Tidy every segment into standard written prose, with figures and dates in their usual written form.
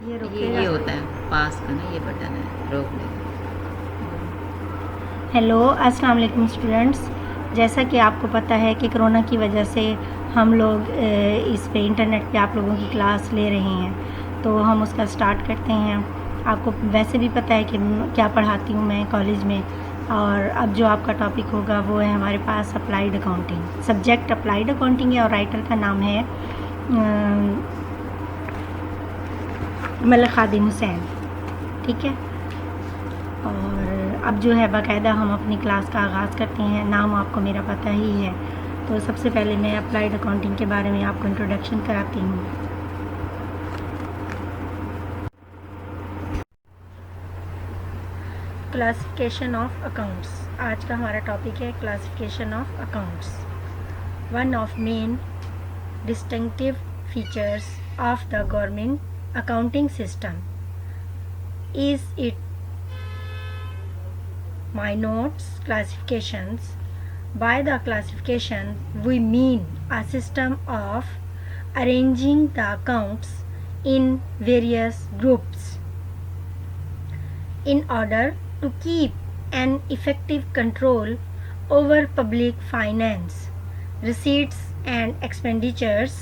ये होता है पास का ना, ये बटन है रोक लेगा। हेलो अस्सलाम वालेकुम स्टूडेंट्स। जैसा कि आपको पता है कि कोरोना की वजह से हम लोग इस पे इंटरनेट पे आप लोगों की क्लास ले रहे हैं, तो हम उसका स्टार्ट करते हैं। आपको वैसे भी पता है कि क्या पढ़ाती हूँ मैं कॉलेज में, और अब जो आपका टॉपिक होगा वो है हमारे पास applied accounting. Subject applied accounting है और राइटर का नाम है मलिक खादिम हुसैन। ठीक है, और अब जो है बाकायदा हम अपनी क्लास का आगाज़ करते हैं। नाम आपको मेरा पता ही है, तो सबसे पहले मैं अप्लाइड अकाउंटिंग के बारे में आपको इंट्रोडक्शन कराती हूँ। क्लासिफिकेशन ऑफ अकाउंट्स आज का हमारा टॉपिक है। Classification of accounts, one of main distinctive features of the government accounting system is it minutes classifications. By the classification we mean a system of arranging the accounts in various groups in order to keep an effective control over public finance. Receipts and expenditures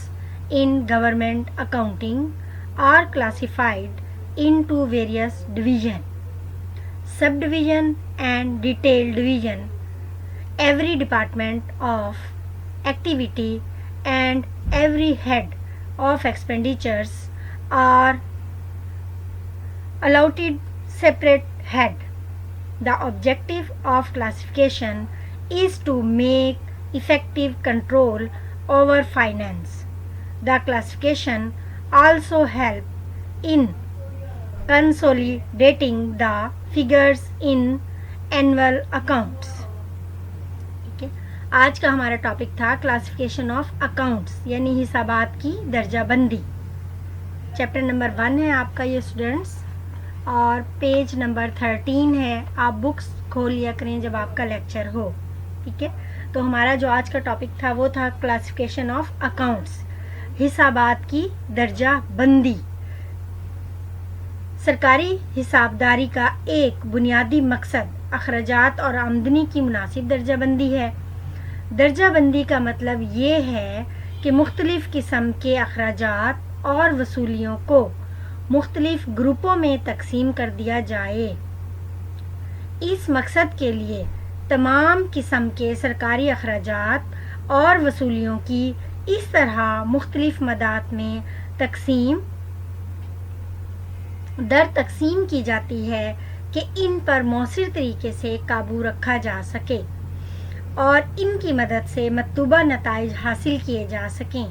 in government accounting are classified into various divisions, subdivision and detailed division. Every department of activity and every head of expenditures are allotted separate head. The objective of classification is to make effective control over finance. The classification also help in consolidating the figures in annual accounts. ठीक है, आज का हमारा topic था classification of accounts यानी हिसाबात की दर्जाबंदी। Chapter number 1 है आपका ये स्टूडेंट्स, और पेज नंबर 13 है। आप बुक्स खोल लिया करें जब आपका लेक्चर हो। ठीक है, तो हमारा जो आज का टॉपिक था वो था क्लासिफिकेशन ऑफ अकाउंट्स, हिसाबात की दर्जाबंदी। सरकारी हिसाबदारी का एक बुनियादी मकसद अखराजात और आमदनी की मुनासिब दर्जाबंदी है। दर्जाबंदी का मतलब ये है कि मुख्तलिफ किस्म के अखराजात और वसूलियों को मुख्तलिफ ग्रुपों में तकसीम कर दिया जाए। इस मकसद के लिए तमाम किस्म के सरकारी अखराजात और वसूलियों की इस तरह मुख्तलिफ मदात में तकसीम की जाती है कि इन पर मौसर तरीके से काबू रखा जा सके और इनकी मदद से मतलूबा नताइज हासिल किए जा सकें।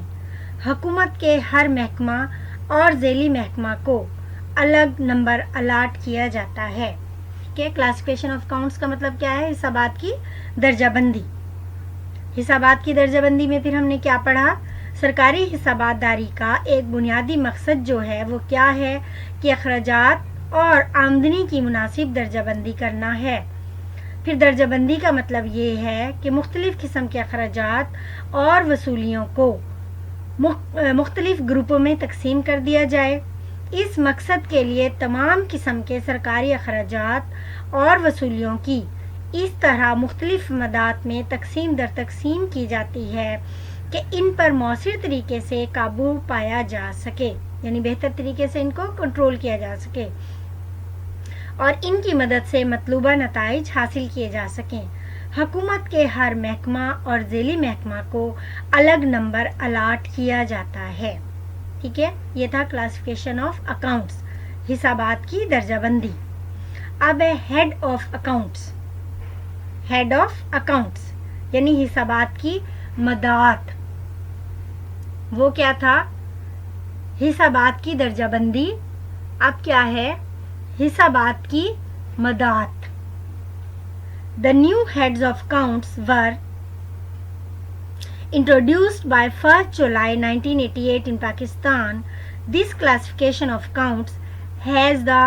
हुकूमत के हर महकमा और ज़ैली महकमा को अलग नंबर अलाट किया जाता है। ठीक है, क्लासिफिकेशन ऑफ अकाउंट्स का मतलब क्या है? हिसाबात की दर्जाबंदी। हिसाबात की दर्जाबंदी में फिर हमने क्या पढ़ा? सरकारी हिसाबतदारी का एक बुनियादी मकसद जो है वो क्या है कि अखराजात और आमदनी की मुनासिब दर्जाबंदी करना है। फिर दर्जाबंदी का मतलब ये है कि मुख्तलिफ किस्म के अखराजात और वसूलियों को मुख्तलिफ ग्रुपों में तकसीम कर दिया जाए। इस मकसद के लिए तमाम किस्म के सरकारी अखराजात और वसूलियों की इस तरह मुख्तलिफ मदात में तकसीम दर तकसीम की जाती है कि इन पर मौसर तरीके से काबू पाया जा सके, यानी बेहतर तरीके से इनको कंट्रोल किया जा सके और इनकी मदद से मतलूबा नताइज हासिल किए जा सकें। हुकूमत के हर महकमा और ज़ैली महकमा को अलग नंबर अलाट किया जाता है। ठीक है, ये था क्लासिफिकेशन ऑफ अकाउंट्स, हिसाबात की दर्जाबंदी। अब है head of accounts. Head of accounts यानी हिसाबात की मदात। वो क्या था? हिसाबात की दर्जाबंदी। अब क्या है? हिसाबात की मदात। The new heads of accounts were introduced by 1st July 1988 in Pakistan. This classification of accounts has the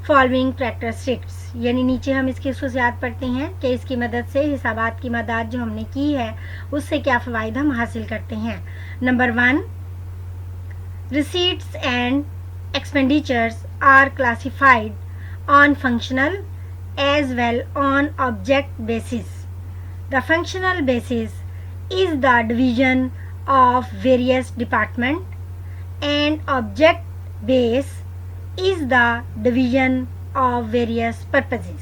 following characteristics. यानी नीचे हम इसकी खसूसियात पढ़ते हैं कि इसकी मदद से हिसाबात की मदाद जो हमने की है उससे क्या फ़वाइद हम हासिल करते हैं। Number 1, receipts and expenditures are classified on functional as well on object basis. The functional basis is the division of various department and object base is the division of various purposes.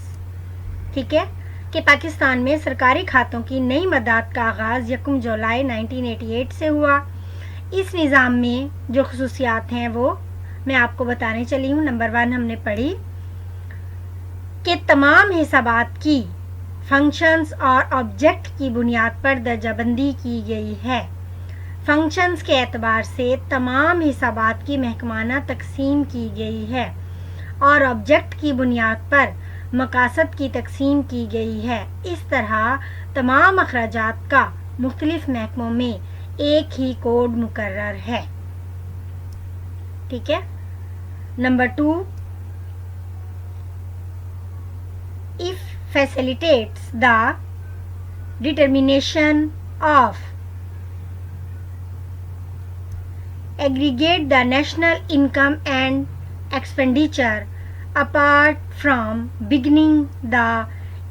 ठीक है कि पाकिस्तान में सरकारी खातों की नई मदद का आगाज़ 1 जुलाई 1988 से हुआ। इस निज़ाम में जो खसूसियात हैं वो मैं आपको बताने चली हूँ। नंबर 1 हमने पढ़ी कि तमाम हिसाबात की फंक्शंस और ऑब्जेक्ट की बुनियाद पर दर्जाबंदी की गई है। फंक्शंस के एतबार से तमाम हिसाबात की महकमाना तकसीम की गई है और ऑब्जेक्ट की बुनियाद पर मकासद की तकसीम की गई है। इस तरह तमाम अखराजात का मुख्तलिफ महकमों में एक ही कोड मुकर्रर है। ठीक है। Number 2, if facilitates the determination of aggregate the national income and expenditure apart from beginning the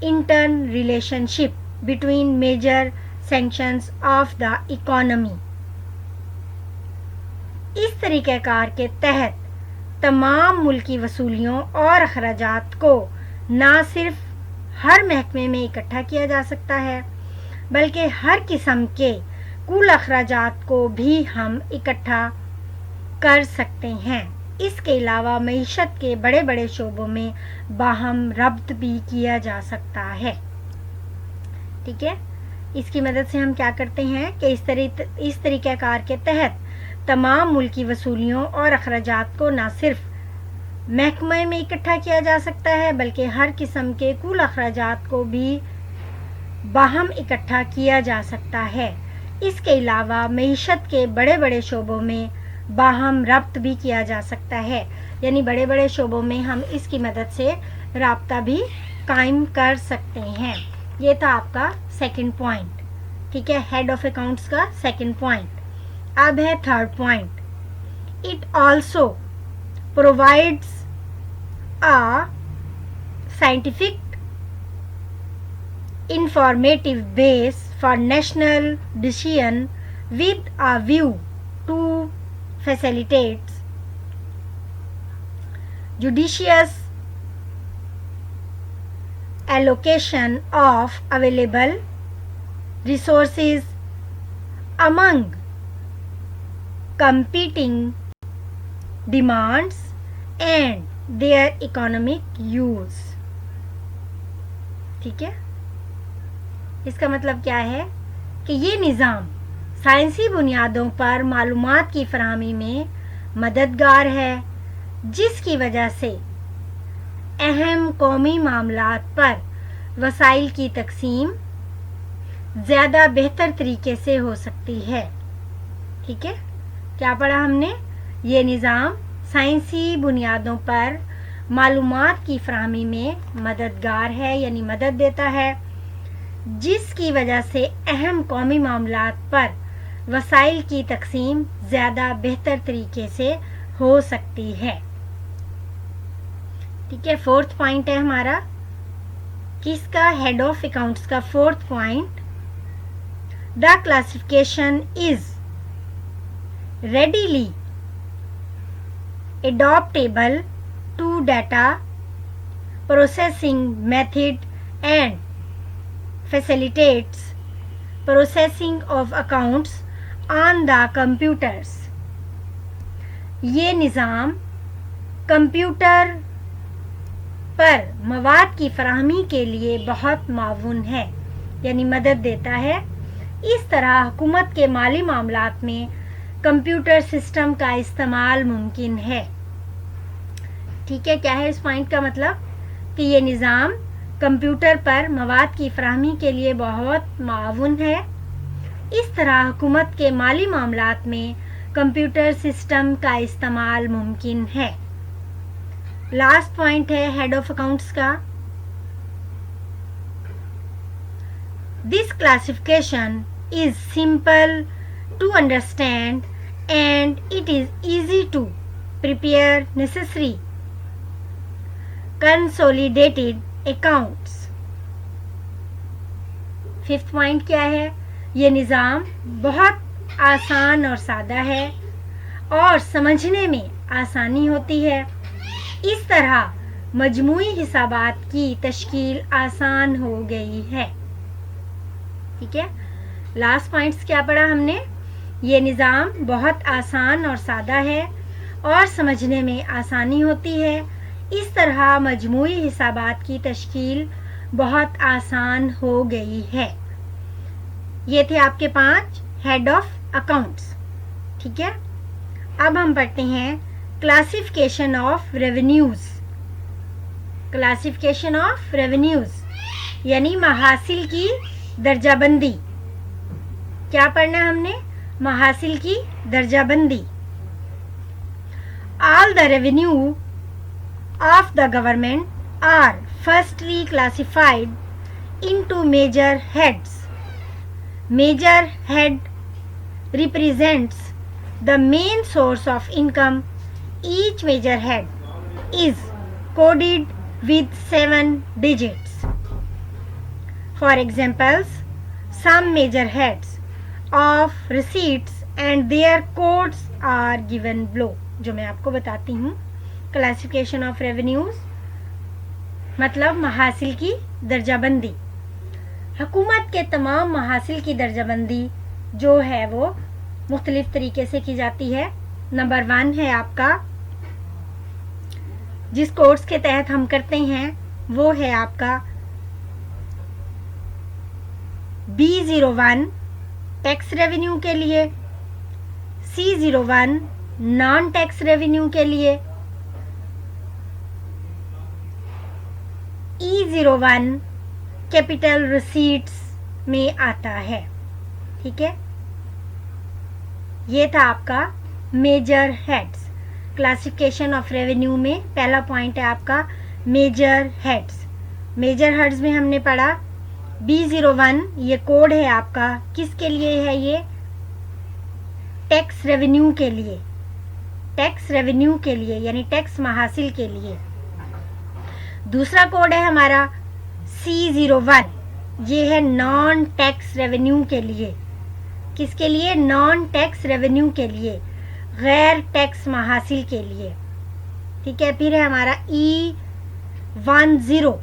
interrelationship between major sections of the economy। इस तरीक़ेकार के तहत तमाम मुल्की वसूलियों और अखराजात को ना सिर्फ हर महकमे में इकट्ठा किया जा सकता है बल्कि हर किस्म के कुल अखराजात को भी हम इकट्ठा कर सकते हैं। इसके अलावा मईशत के बड़े बड़े शोबों में बाहम रब्त भी किया जा सकता है। ठीक है। इसकी मदद से हम क्या करते हैं कि इस तरीक़ेकार के तहत तमाम मुल्की वसूलियों और अखराजात को ना सिर्फ महकमे में इकट्ठा किया जा सकता है बल्कि हर किस्म के कुल अखराजात को भी बाहम इकट्ठा किया जा सकता है। इसके अलावा मईशत के बड़े बड़े शोबों में बाहम रब्त भी किया जा सकता है, यानी बड़े बड़े शोबों में हम इसकी मदद से राब्ता भी कायम कर सकते हैं। ये था आपका सेकंड पॉइंट। ठीक है, हेड ऑफ अकाउंट्स का सेकंड पॉइंट। अब है third point. It also provides a scientific informative base for national decision with a view to facilitate judicious allocation of available resources among competing demands and their economic use। ठीक है। इसका मतलब क्या है कि ये निज़ाम साइंसी बुनियादों पर मालूमात की फराहमी में मददगार है, जिसकी वजह से अहम कौमी मामलात पर वसाइल की तकसीम ज़्यादा बेहतर तरीके से हो सकती है। ठीक है। क्या पढ़ा हमने? ये निज़ाम साइंसी बुनियादों पर मालूमात की फराहमी में मददगार है, यानी मदद देता है, जिसकी वजह से अहम कौमी मामलात पर वसाइल की तकसीम ज़्यादा बेहतर तरीके से हो सकती है। ठीक है। फोर्थ पॉइंट है हमारा किसका? हेड ऑफ अकाउंट्स का fourth point. The classification is readily adaptable to data processing method and facilitates processing of accounts on the computers। ये निज़ाम कंप्यूटर पर मवाद की फराहमी के लिए बहुत मावून है, यानी मदद देता है। इस तरह हुकूमत के माली मामलात में कंप्यूटर सिस्टम का इस्तेमाल मुमकिन है। ठीक है। क्या है इस पॉइंट का मतलब? कि ये निज़ाम कंप्यूटर पर मवाद की फराहमी के लिए बहुत मावून है। इस तरह हुकूमत के माली मामलात में कंप्यूटर सिस्टम का इस्तेमाल मुमकिन है। लास्ट पॉइंट है हेड ऑफ अकाउंट्स का। This classification is simple to understand and it is easy to prepare necessary consolidated accounts। Fifth point क्या है? ये निज़ाम बहुत आसान और सादा है और समझने में आसानी होती है। इस तरह मजमूई हिसाबात की तश्कील आसान हो गई है। ठीक है, लास्ट पॉइंट्स क्या पढ़ा हमने? ये निज़ाम बहुत आसान और सादा है और समझने में आसानी होती है। इस तरह मजमूई हिसाबात की तश्कील बहुत आसान हो गई है। ये थे आपके 5 हेड ऑफ अकाउंट्स। ठीक है, अब हम पढ़ते हैं classification of revenues. Classification of revenues यानी महासिल की दर्जाबंदी। क्या पढ़ना है हमने? महासिल की दर्जाबंदी। All the revenue of the government are firstly classified into major heads. Major head represents the main source of income. Each major head is coded with 7 digits. For examples, some major heads of receipts and their codes are given below. जो मैं आपको बताती हूँ, classification of revenues मतलब महासिल की दर्जाबंदी। हुकूमत के तमाम महासिल की दर्जाबंदी जो है वो मुख्तलिफ तरीके से की जाती है। नंबर 1 है आपका, जिस कोर्स के तहत हम करते हैं वो है आपका B01 टैक्स रेवेन्यू के लिए, C01 नॉन टैक्स रेवेन्यू के लिए, E01 कैपिटल रिसीट्स में आता है। ठीक है, ये था आपका major heads. Classification of revenue में पहला पॉइंट है आपका मेजर हेड्स। मेजर हेड्स में हमने पढ़ा B01, ये कोड है आपका, किसके लिए है? ये टैक्स रेवेन्यू के लिए, टैक्स रेवेन्यू के लिए यानी टैक्स महासिल के लिए। दूसरा कोड है हमारा C01, ये है नॉन टैक्स रेवेन्यू के लिए। किसके लिए? नॉन टैक्स रेवेन्यू के लिए, गैर टैक्स महासिल के लिए। ठीक है, फिर है हमारा E10,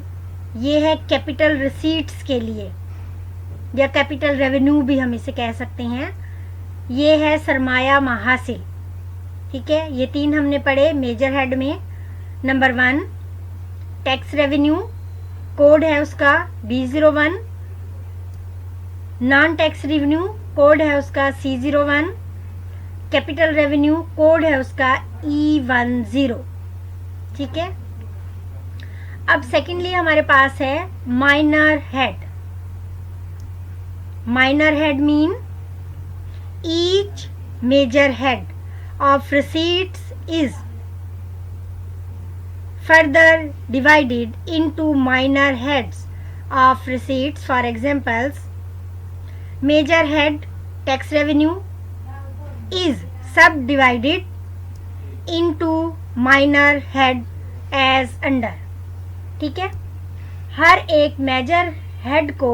ये है कैपिटल रिसीट्स के लिए या कैपिटल रेवेन्यू भी हम इसे कह सकते हैं। ये है सरमाया महासिल। ठीक है, ये 3 हमने पढ़े मेजर हेड में। नंबर 1 टैक्स रेवेन्यू, कोड है उसका B01। Non tax revenue, code है उसका C01। कैपिटल रेवेन्यू, कोड है उसका E10। ठीक है, अब सेकेंडली हमारे पास है minor head. Minor head mean each major head of receipts is further divided into minor heads of receipts. For examples, major head tax revenue is subdivided into minor head as under। ठीक है, हर एक major head को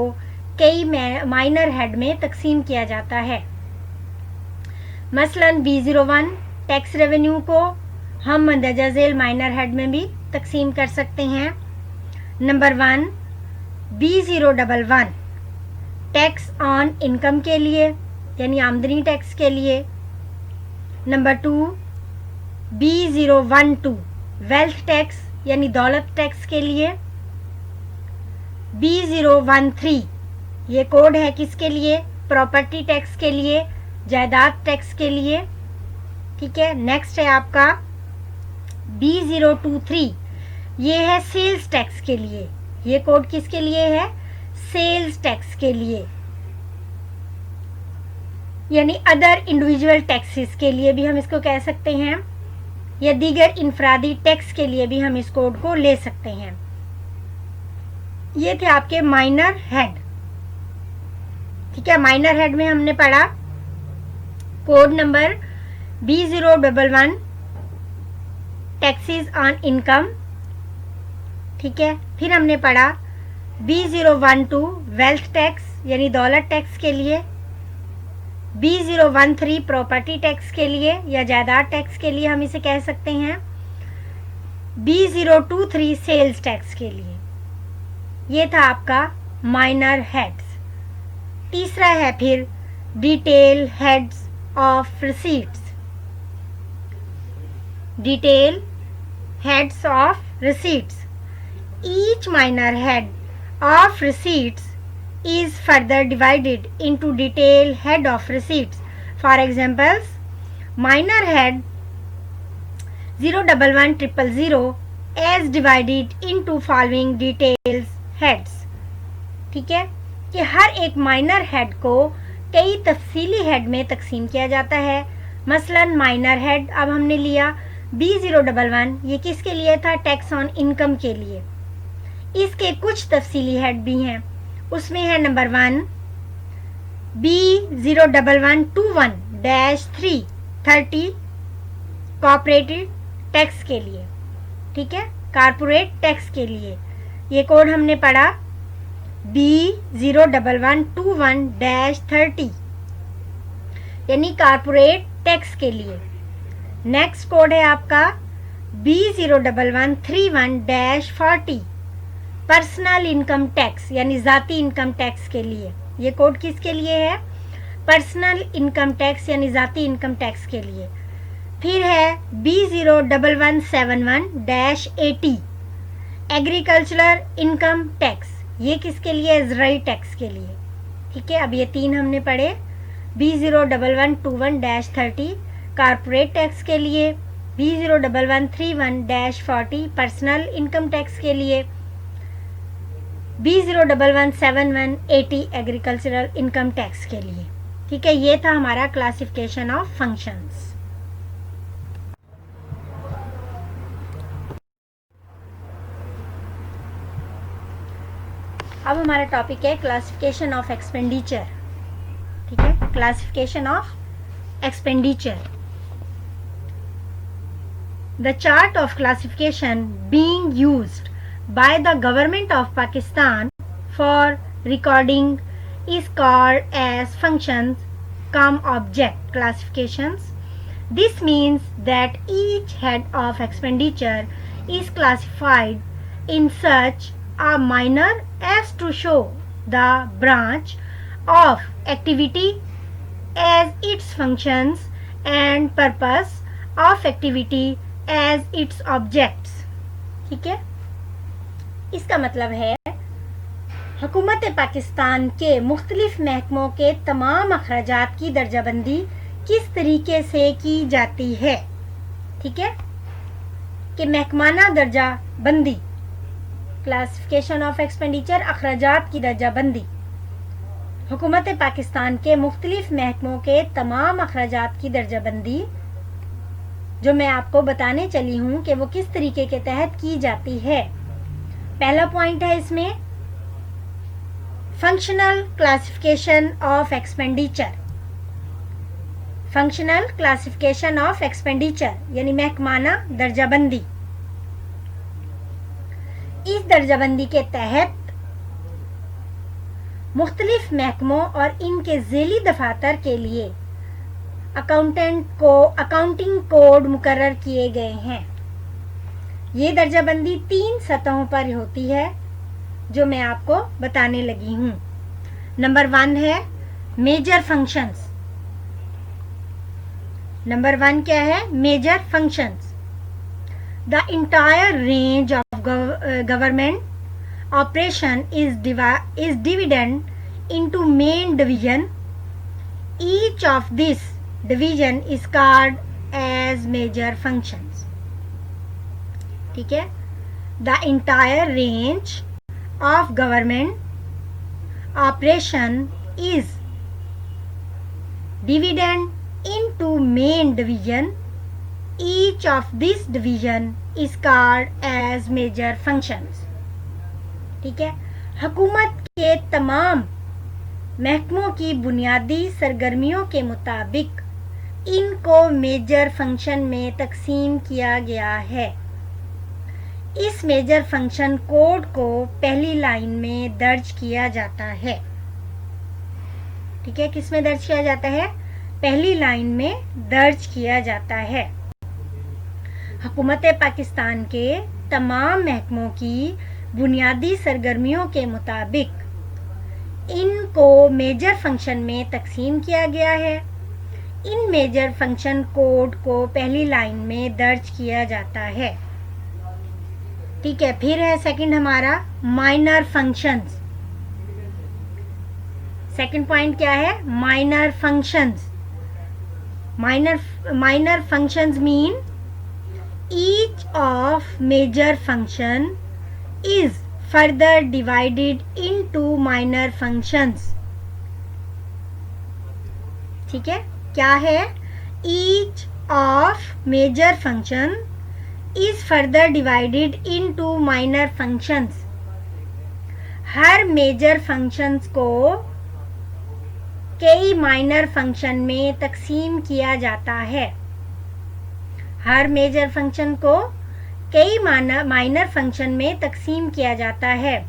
कई minor head में तकसीम किया जाता है। मसलन B01 टैक्स रेवेन्यू को हम मंदरजा झेल माइनर हेड में भी तकसीम कर सकते हैं। Number 1 B011 tax on income के लिए यानी आमदनी टैक्स के लिए। नंबर 2 B012 वेल्थ टैक्स यानी दौलत टैक्स के लिए। B013 ये कोड है किसके लिए? प्रॉपर्टी टैक्स के लिए, जायदाद टैक्स के लिए। ठीक है, नेक्स्ट है आपका B023, ये है सेल्स टैक्स के लिए। ये कोड किसके लिए है? सेल्स टैक्स के लिए यानी अदर इंडिविजुअल टैक्सेस के लिए भी हम इसको कह सकते हैं, या दीगर इनफरादी टैक्स के लिए भी हम इस कोड को ले सकते हैं। ये थे आपके माइनर हेड। ठीक है, माइनर हेड में हमने पढ़ा code number B011 taxes on income, ठीक है। फिर हमने पढ़ा B012 वेल्थ टैक्स यानी दौलत टैक्स के लिए, B013 प्रॉपर्टी टैक्स के लिए या जायदाद टैक्स के लिए हम इसे कह सकते हैं, B023 सेल्स टैक्स के लिए। ये था आपका माइनर हेड्स। तीसरा है फिर detail heads of receipts, detail heads of receipts. Each minor head of receipts is further divided into detail head of receipts. For examples, minor head 01100 as divided into following details heads. ठीक है कि हर एक minor head को कई तफसीली head में तकसीम किया जाता है। मसलन माइनर हेड अब हमने लिया B011, ये किसके लिए था? टैक्स ऑन इनकम के लिए। इसके कुछ तफसीली हेड भी हैं, उसमें है नंबर 1 B01121-3 30 कॉर्पोरेटेड टैक्स के लिए, ठीक है, कारपोरेट टैक्स के लिए। ये कोड हमने पढ़ा B01121-30 यानी कारपोरेट टैक्स के लिए। नेक्स्ट कोड है आपका B01131-40 पर्सनल इनकम टैक्स यानी ज़ाती इनकम टैक्स के लिए। ये कोड किसके लिए है? पर्सनल इनकम टैक्स यानी ज़ाती इनकम टैक्स के लिए। फिर है B01171-80 एग्रीकल्चरल इनकम टैक्स, ये किसके लिए? ज़राई टैक्स के लिए, ठीक है। अब ये तीन हमने पढ़े। B01121-30 कारपोरेट टैक्स के लिए, B01131-40 पर्सनल इनकम टैक्स के लिए, B01171-80 एग्रीकल्चरल इनकम टैक्स के लिए, ठीक है। ये था हमारा क्लासिफिकेशन ऑफ फंक्शंस। अब हमारा टॉपिक है क्लासिफिकेशन ऑफ एक्सपेंडिचर, ठीक है, classification of expenditure. The chart of classification being used by the government of Pakistan for recording is called as functions cum object classifications. This means that each head of expenditure is classified in such a manner as to show the branch of activity as its functions and purpose of activity as its objects, ठीक है। इसका मतलब है हुकूमत पाकिस्तान के मुख्तलिफ महकमों के तमाम अखराजात की दर्जाबंदी किस तरीके से की जाती है, ठीक है, कि महकमाना दर्जा बंदी, क्लासिफिकेशन ऑफ एक्सपेंडिचर, अखराजात की दर्जा बंदी। हुकूमत पाकिस्तान के मुख्तलिफ महकमों के तमाम अखराजात की दर्जा बंदी जो मैं आपको बताने चली हूँ कि वो किस तरीके के तहत की जाती है। पहला पॉइंट है इसमें functional classification of expenditure. Functional classification of expenditure यानी महकमाना दर्जाबंदी। इस दर्जाबंदी के तहत मुख्तलिफ महकमों और इनके ज़ेली दफातर के लिए अकाउंटिंग कोड मुकर्रर किए गए हैं। ये दर्जाबंदी 3 सतहों पर होती है जो मैं आपको बताने लगी हूँ। नंबर 1 है मेजर फंक्शंस। नंबर 1 क्या है? Major functions. The entire range of government operation is divided into main division. Each of this division is called as major functions. ठीक है, the entire range of government operation is divided into main division. Each of this division is called as major functions. ठीक है, हुकूमत के तमाम महकमों की बुनियादी सरगर्मियों के मुताबिक इनको मेजर फंक्शन में तकसीम किया गया है। इस मेजर फंक्शन कोड को पहली लाइन में दर्ज किया जाता है। ठीक है, किस में दर्ज किया जाता है? पहली लाइन में दर्ज किया जाता है। हुकूमत पाकिस्तान के तमाम महकमों की बुनियादी सरगर्मियों के मुताबिक इनको मेजर फंक्शन में तकसीम किया गया है। इन मेजर फंक्शन कोड को पहली लाइन में दर्ज किया जाता है। ठीक है, फिर है सेकंड हमारा माइनर फंक्शंस। सेकंड पॉइंट क्या है? Minor functions. Minor functions mean each of major function is further divided into minor functions। ठीक है, क्या है? each of major function is further divided into minor functions। Her major functions को कई minor function में तकसीम किया जाता है। हर मेजर फंक्शन को कई माइनर फंक्शन में तकसीम किया जाता है,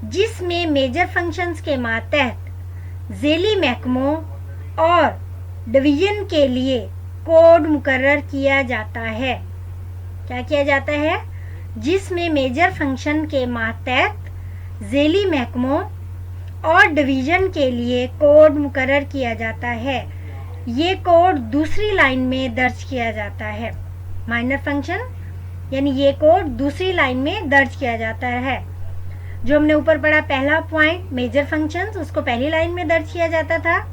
जिसमें मेजर फंक्शंस के मातहत ज़ेली महकमों और डिवीजन के लिए कोड मुकर्रर किया जाता है। क्या किया जाता है? जिसमें मेजर फंक्शन के मातहत ज़ेली महकमों और डिवीजन के लिए कोड मुकर्रर किया जाता है। ये कोड दूसरी लाइन में दर्ज किया जाता है। माइनर फंक्शन यानी ये कोड दूसरी लाइन में दर्ज किया जाता है। जो हमने ऊपर पढ़ा पहला पॉइंट मेजर फंक्शंस, उसको पहली लाइन में दर्ज किया जाता था।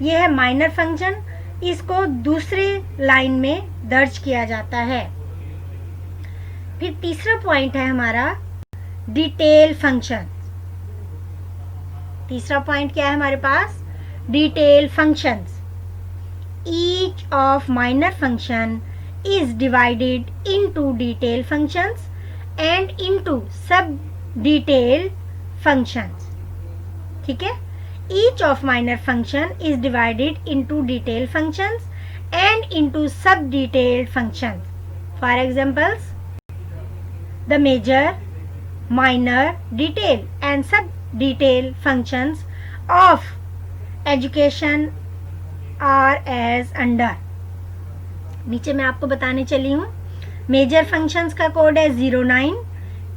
ये है माइनर फंक्शन, इसको दूसरी लाइन में दर्ज किया जाता है। फिर तीसरा पॉइंट है हमारा डिटेल फंक्शन। तीसरा पॉइंट क्या है हमारे पास? Detail functions. Each of minor function is divided into detail functions and into sub detail functions। ठीक है, each of minor function is divided into detail functions and into sub detail functions। For examples, the major, minor, detail and sub detail functions of education are as under. नीचे मैं आपको बताने चली हूँ major functions का code है 09।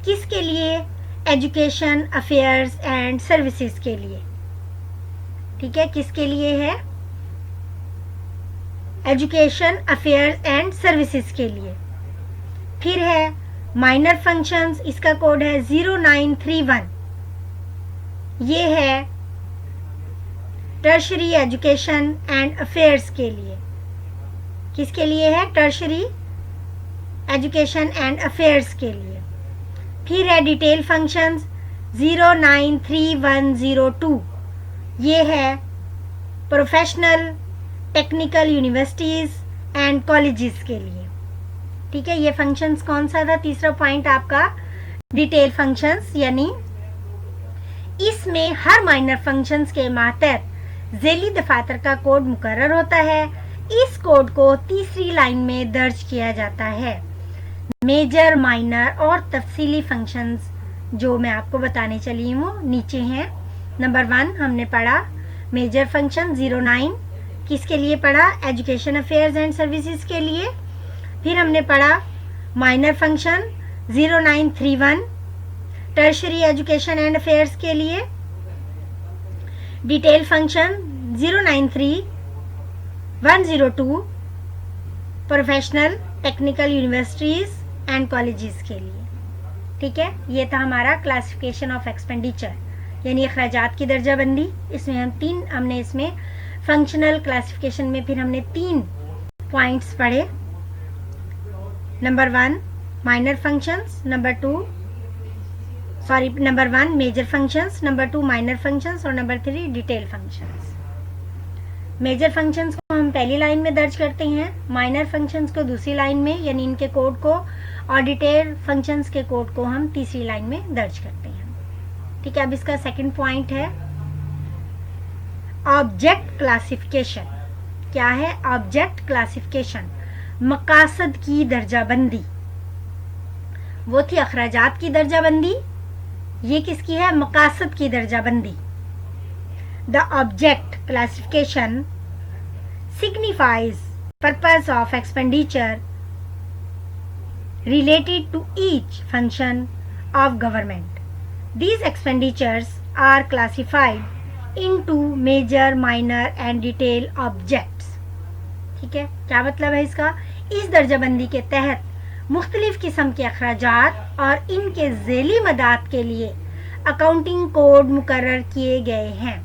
किसके लिए? एजुकेशन, अफेयर्स एंड सर्विसेज के लिए। ठीक है, किसके लिए है? एजुकेशन, अफेयर्स एंड सर्विसेज के लिए। फिर है माइनर फंक्शंस, इसका कोड है 0931। ये है टर्शरी एजुकेशन एंड अफेयर्स के लिए। किसके लिए है? टर्शरी एजुकेशन एंड अफेयर्स के लिए। फिर है डिटेल फंक्शंस 093102। ये है professional, technical universities and colleges के लिए। ठीक है, ये फंक्शंस कौन सा था? तीसरा पॉइंट आपका डिटेल फंक्शंस, यानी इसमें हर माइनर फंक्शंस के मातहत ज़ेली दफातर का कोड मुकर्रर होता है। इस कोड को तीसरी लाइन में दर्ज किया जाता है। मेजर, माइनर और तफसीली फंक्शंस जो मैं आपको बताने चली हूँ नीचे हैं। नंबर 1 हमने पढ़ा मेजर फंक्शन 09, किसके लिए पढ़ा? एजुकेशन, अफेयर्स एंड सर्विसेज के लिए। फिर हमने पढ़ा minor function 0931 tertiary education and affairs के लिए। Detail function 093102 professional, technical universities and colleges के लिए। ठीक है, ये था हमारा क्लासिफिकेशन ऑफ एक्सपेंडिचर यानी अखराजात की दर्जाबंदी। इसमें हमने इसमें फंक्शनल क्लासिफिकेशन में फिर हमने 3 पॉइंट्स पढ़े। Number 1 minor functions, number 1 major functions, number 2 minor functions और number 3 detail functions. Major functions को हम पहली लाइन में दर्ज करते हैं, माइनर फंक्शंस को दूसरी लाइन में यानी इनके कोड को, और डिटेल फंक्शंस के कोड को हम तीसरी लाइन में दर्ज करते हैं। ठीक है, अब इसका सेकंड पॉइंट है ऑब्जेक्ट क्लासिफिकेशन। क्या है? ऑब्जेक्ट क्लासिफिकेशन, मकासद की दर्जाबंदी। वो थी अखराजात की दर्जाबंदी, ये किसकी है? मकासद की दर्जाबंदी। The object classification signifies purpose of expenditure related to each function of government. These expenditures are classified into major, minor and detail objects. ठीक है, क्या मतलब है इसका? इस दर्जाबंदी के तहत मुख्तलिफ किस्म के अखराजात और इनके ज़ेली मदाद के लिए अकाउंटिंग कोड मुकर्रर किए गए हैं।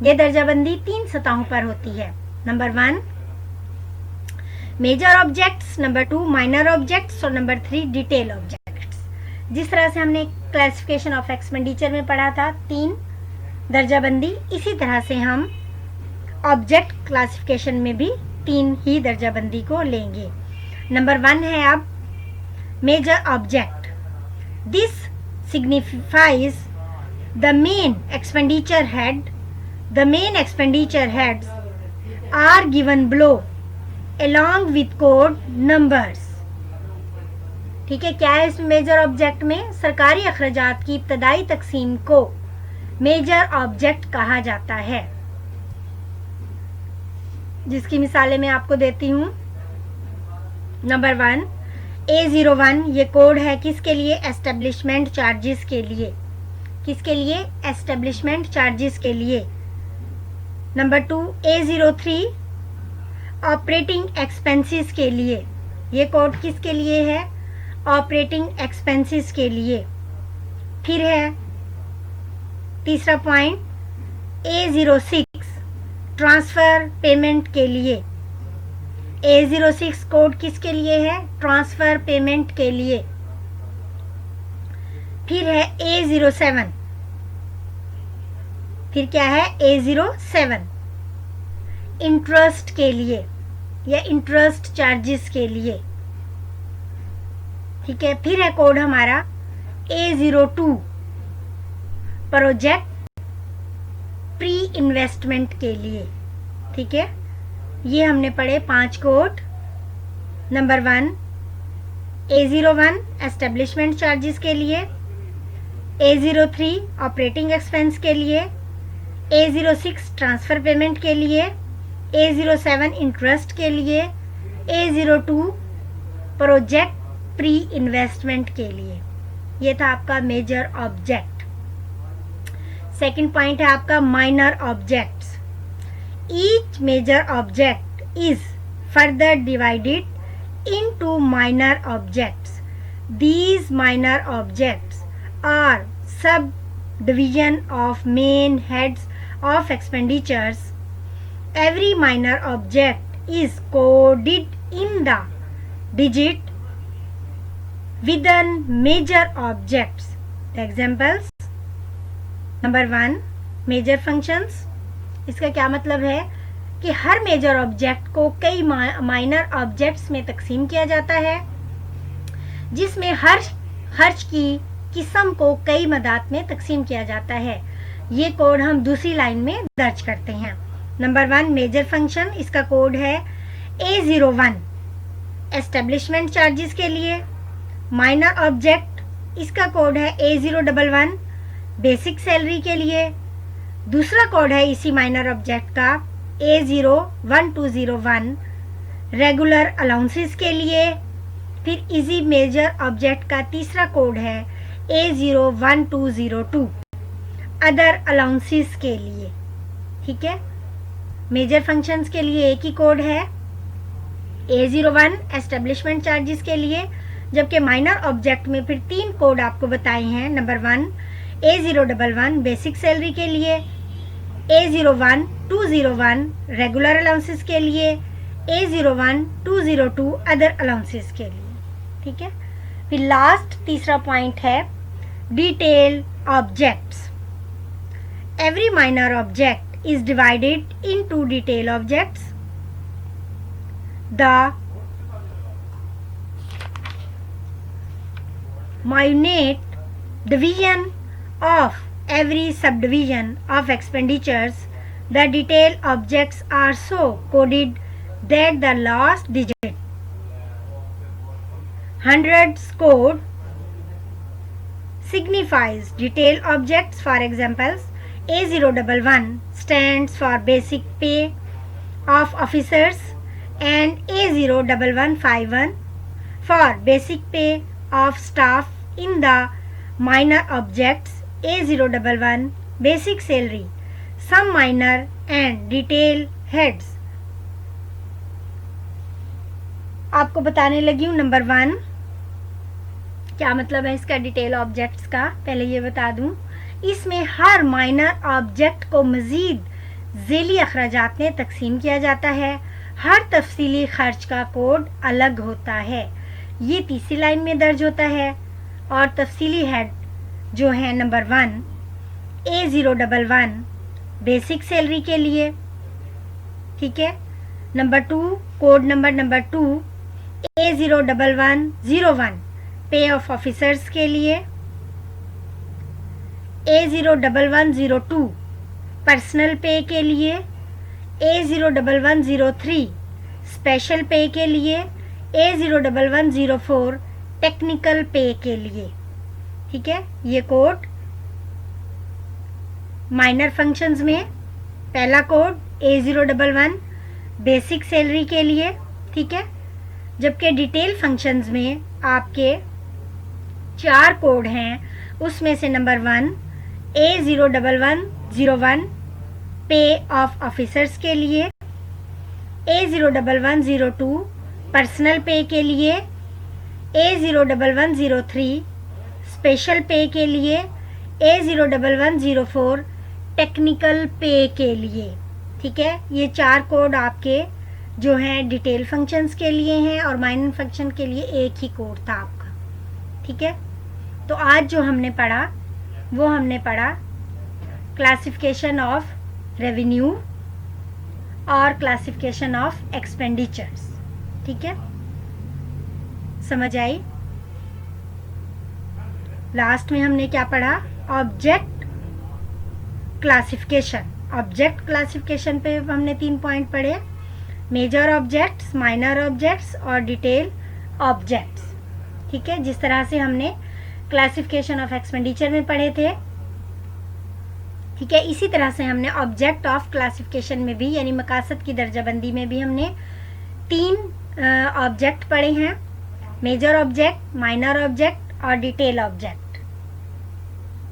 ये दर्जाबंदी 3 सतहों पर होती है। Number 1 major objects, number 2 minor objects और नंबर 3 डिटेल ऑब्जेक्ट्स। जिस तरह से हमने क्लासिफिकेशन ऑफ एक्सपेंडिचर में पढ़ा था 3 दर्जाबंदी, इसी तरह से हम ऑब्जेक्ट क्लासिफिकेशन में भी 3 ही दर्जाबंदी को लेंगे। नंबर 1 है अब major object. This signifies the main expenditure head. The main expenditure heads are given below along with code numbers. ठीक है, क्या है इस मेजर ऑब्जेक्ट में? सरकारी अखराजात की इब्तदाई तकसीम को मेजर ऑब्जेक्ट कहा जाता है, जिसकी मिसालें मैं आपको देती हूँ। नंबर 1 A01, ये कोड है किसके लिए? एस्टेब्लिशमेंट चार्जेस के लिए। किसके लिए? एस्टेब्लिशमेंट चार्जेस के लिए। नंबर 2 A03, ऑपरेटिंग एक्सपेंसेस के लिए। ये कोड किसके लिए है? ऑपरेटिंग एक्सपेंसेस के लिए। फिर है तीसरा पॉइंट A06, ट्रांसफ़र पेमेंट के लिए। A06 कोड किसके लिए है? ट्रांसफ़र पेमेंट के लिए। फिर है A07, फिर क्या है? A07 इंटरेस्ट के लिए या इंटरेस्ट चार्जेस के लिए। ठीक है, फिर है कोड हमारा A02 प्रोजेक्ट प्री इन्वेस्टमेंट के लिए। ठीक है, ये हमने पढ़े 5 code. Number 1 A01 establishment charges के लिए, A03 ऑपरेटिंग एक्सपेंस के लिए, A06 ट्रांसफ़र पेमेंट के लिए, A07 इंटरेस्ट के लिए, A02 प्रोजेक्ट प्री इन्वेस्टमेंट के लिए। ये था आपका मेजर ऑब्जेक्ट। सेकंड पॉइंट है आपका minor objects. Each major object is further divided into minor objects. These minor objects are sub division of main heads of expenditures. Every minor object is coded in the digit within major objects. The examples: Number 1 major functions. इसका क्या मतलब है कि हर major object को कई minor objects में तकसीम किया जाता है, जिसमें हर खर्च की किस्म को कई मदाद में तकसीम किया जाता है। ये कोड हम दूसरी लाइन में दर्ज करते हैं। नंबर 1 मेजर फंक्शन, इसका कोड है A01 एस्टेब्लिशमेंट चार्जेस के लिए। माइनर ऑब्जेक्ट, इसका कोड है A011 बेसिक सैलरी के लिए। दूसरा कोड है इसी माइनर ऑब्जेक्ट का A01201 रेगुलर अलाउंसेस के लिए। फिर इसी मेजर ऑब्जेक्ट का तीसरा कोड है A01202 अदर अलाउंसेस के लिए। ठीक है, मेजर फंक्शंस के लिए एक ही कोड है A01 एस्टेब्लिशमेंट चार्जेस के लिए, जबकि माइनर ऑब्जेक्ट में फिर 3 कोड आपको बताए हैं। नंबर 1 A011 बेसिक सैलरी के लिए, A01201 रेगुलर अलाउंसेस के लिए, A01202 अदर अलाउंसेस के लिए। ठीक है, फिर लास्ट तीसरा पॉइंट है detail objects. Every minor object is divided into detail objects. The minute division of every subdivision of expenditures, the detail objects are so coded that the last digit hundreds code signifies detail objects. For examples, A011 stands for basic pay of officers and A01151 for basic pay of staff. In the minor objects, A011 basic salary, some minor and detail heads. आपको बताने लगी हूँ number 1 क्या मतलब है इसका detail objects का। पहले ये बता दूं, इसमें हर माइनर ऑब्जेक्ट को मजीद ज़ेली अखराजात में तकसीम किया जाता है। हर तफसीली खर्च का कोड अलग होता है। ये तीसरी लाइन में दर्ज होता है। और तफसीली हेड जो है नंबर 1 A011 बेसिक सैलरी के लिए, ठीक है। नंबर 2 कोड नंबर 2 A01101 पे ऑफ ऑफिसर्स के लिए, A01102 पर्सनल पे के लिए, A01103 स्पेशल पे के लिए, A01104 टेक्निकल पे के लिए, ठीक है। ये कोड माइनर फंक्शंस में पहला कोड A011 बेसिक सैलरी के लिए, ठीक है। जबकि डिटेल फंक्शंस में आपके 4 कोड हैं। उसमें से नंबर 1 A01101 पे ऑफ ऑफिसर्स के लिए, A01102 पर्सनल पे के लिए, A01103 स्पेशल पे के लिए, A01104 टेक्निकल पे के लिए, ठीक है। ये 4 कोड आपके जो हैं डिटेल फंक्शंस के लिए हैं और माइनर फंक्शन के लिए एक ही कोड था आपका, ठीक है। तो आज जो हमने पढ़ा वो हमने पढ़ा क्लासिफिकेशन ऑफ रेवेन्यू और क्लासिफिकेशन ऑफ एक्सपेंडिचर्स, ठीक है। समझ आई। लास्ट में हमने क्या पढ़ा, ऑब्जेक्ट क्लासिफिकेशन। ऑब्जेक्ट क्लासिफिकेशन पे हमने 3 पॉइंट पढ़े, मेजर ऑब्जेक्ट्स, माइनर ऑब्जेक्ट्स और डिटेल ऑब्जेक्ट्स, ठीक है। जिस तरह से हमने क्लासिफिकेशन ऑफ एक्सपेंडिचर में पढ़े थे, ठीक है, इसी तरह से हमने ऑब्जेक्ट ऑफ क्लासिफिकेशन में भी यानी मकासद की दर्जाबंदी में भी हमने 3 ऑब्जेक्ट पढ़े हैं, मेजर ऑब्जेक्ट, माइनर ऑब्जेक्ट और डिटेल ऑब्जेक्ट,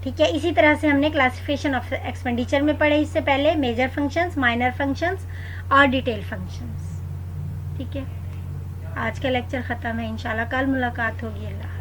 ठीक है। इसी तरह से हमने क्लासिफिकेशन ऑफ एक्सपेंडिचर में पढ़े इससे पहले मेजर फंक्शंस, माइनर फंक्शंस और डिटेल फंक्शंस, ठीक है। आज का लेक्चर ख़त्म है। इंशाल्लाह कल मुलाकात होगी। अल्लाह।